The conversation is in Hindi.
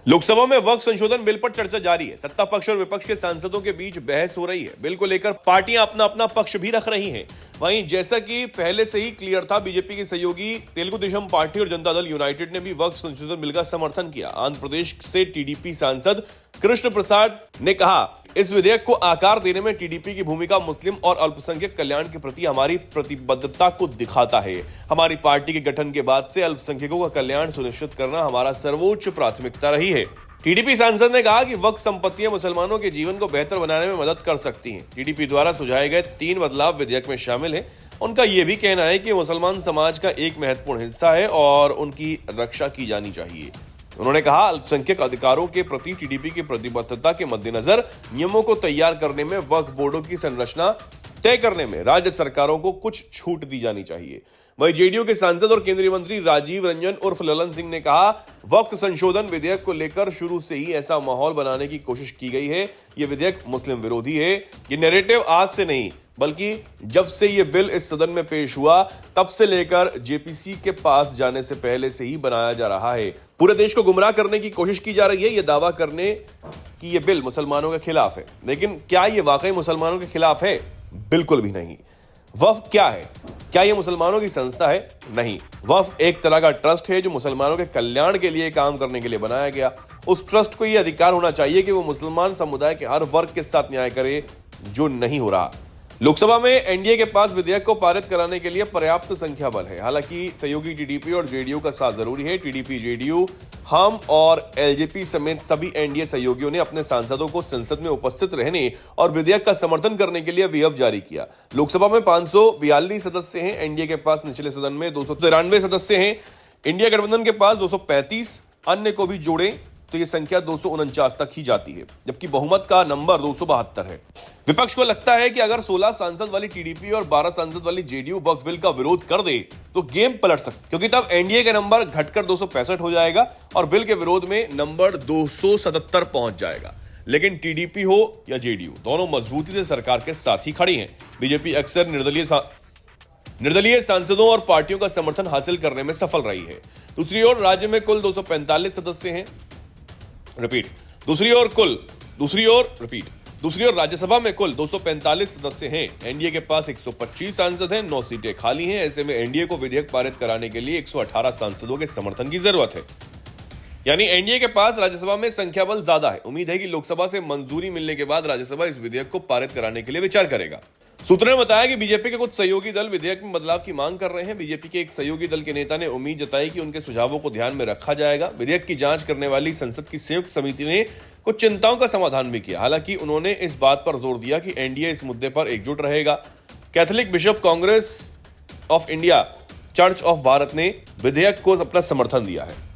लोकसभा में वक्फ संशोधन बिल पर चर्चा जारी है। सत्ता पक्ष और विपक्ष के सांसदों के बीच बहस हो रही है। बिल को लेकर पार्टियां अपना अपना पक्ष भी रख रही हैं। वहीं जैसा कि पहले से ही क्लियर था, बीजेपी की सहयोगी तेलुगु देशम पार्टी और जनता दल यूनाइटेड ने भी वक्फ संशोधन बिल का समर्थन किया। आंध्र प्रदेश से टीडीपी सांसद कृष्ण प्रसाद ने कहा, इस विधेयक को आकार देने में टीडीपी की भूमिका मुस्लिम और अल्पसंख्यक कल्याण के प्रति हमारी प्रतिबद्धता को दिखाता है। हमारी पार्टी के गठन के बाद से अल्पसंख्यकों का कल्याण सुनिश्चित करना हमारा सर्वोच्च प्राथमिकता रही है। टीडीपी सांसद ने कहा कि वक्फ संपत्तियां मुसलमानों के जीवन को बेहतर बनाने में मदद कर सकती हैं। टीडीपी द्वारा सुझाए गए 3 बदलाव विधेयक में शामिल हैं। उनका यह भी कहना है कि मुसलमान समाज का एक महत्वपूर्ण हिस्सा है और उनकी रक्षा की जानी चाहिए। उन्होंने कहा, अल्पसंख्यक अधिकारों के प्रति टीडीपी की प्रतिबद्धता के मद्देनजर नियमों को तैयार करने में वक्फ बोर्डों की संरचना तय करने में राज्य सरकारों को कुछ छूट दी जानी चाहिए। वहीं जेडीयू के सांसद और केंद्रीय मंत्री राजीव रंजन उर्फ ललन सिंह ने कहा, वक्फ संशोधन विधेयक को लेकर शुरू से ही ऐसा माहौल बनाने की कोशिश की गई है। यह विधेयक मुस्लिम विरोधी है। ये नैरेटिव आज से नहीं, बल्कि जब से ये बिल इस सदन में पेश हुआ तब से लेकर जेपीसी के पास जाने से पहले से ही बनाया जा रहा है। पूरे देश को गुमराह करने की कोशिश की जा रही है, यह दावा करने कि यह बिल मुसलमानों के खिलाफ है। लेकिन क्या यह वाकई मुसलमानों के खिलाफ है? बिल्कुल भी नहीं। वक्फ क्या है? क्या यह मुसलमानों की संस्था है? नहीं। वक्फ एक तरह का ट्रस्ट है जो मुसलमानों के कल्याण के लिए काम करने के लिए बनाया गया। उस ट्रस्ट को यह अधिकार होना चाहिए कि वो मुसलमान समुदाय के हर वर्ग के साथ न्याय करे, जो नहीं हो रहा। लोकसभा में एनडीए के पास विधेयक को पारित कराने के लिए पर्याप्त संख्या बल है। हालांकि सहयोगी टीडीपी और जेडीयू का साथ जरूरी है। टीडीपी, जेडीयू, हम और एलजेपी समेत सभी एनडीए सहयोगियों ने अपने सांसदों को संसद में उपस्थित रहने और विधेयक का समर्थन करने के लिए व्हिप जारी किया। लोकसभा में 542 सदस्य हैं। एनडीए के पास निचले सदन में 293 सदस्य हैं। इंडिया गठबंधन के पास 235, अन्य को भी जोड़े तो यह संख्या 249 तक ही जाती है, जबकि बहुमत का नंबर 272 है। विपक्ष को लगता है कि अगर 16 सांसद वाली टीडीपी और 12 सांसद वाली जेडीयू वक्फ बिल का विरोध कर दे तो गेम पलट सकती, क्योंकि तब एनडीए का नंबर घटकर 265 हो जाएगा और बिल के विरोध में नंबर 277 पहुंच जाएगा। लेकिन टीडीपी हो या जेडीयू, दोनों मजबूती से सरकार के साथ ही खड़ी हैं। बीजेपी अक्सर निर्दलीय सांसदों और पार्टियों का समर्थन हासिल करने में सफल रही है। दूसरी ओर राज्य में कुल 245 सदस्य हैं। दूसरी ओर राज्यसभा में कुल 245 सदस्य हैं। एनडीए के पास 125 सांसद हैं, 9 सीटें खाली हैं। ऐसे में एनडीए को विधेयक पारित कराने के लिए 118 सांसदों के समर्थन की जरूरत है। यानी एनडीए के पास राज्यसभा में संख्या बल ज्यादा है। उम्मीद है कि लोकसभा से मंजूरी मिलने के बाद राज्यसभा इस विधेयक को पारित कराने के लिए विचार करेगा। सूत्रों ने बताया कि बीजेपी के कुछ सहयोगी दल विधेयक में बदलाव की मांग कर रहे हैं। बीजेपी के एक सहयोगी दल के नेता ने उम्मीद जताई कि उनके सुझावों को ध्यान में रखा जाएगा। विधेयक की जांच करने वाली संसद की संयुक्त समिति ने कुछ चिंताओं का समाधान भी किया। हालांकि उन्होंने इस बात पर जोर दिया कि एनडीए इस मुद्दे पर एकजुट रहेगा। Catholic bishop Congress of India, church of Bharat ने विधेयक को अपना समर्थन दिया है।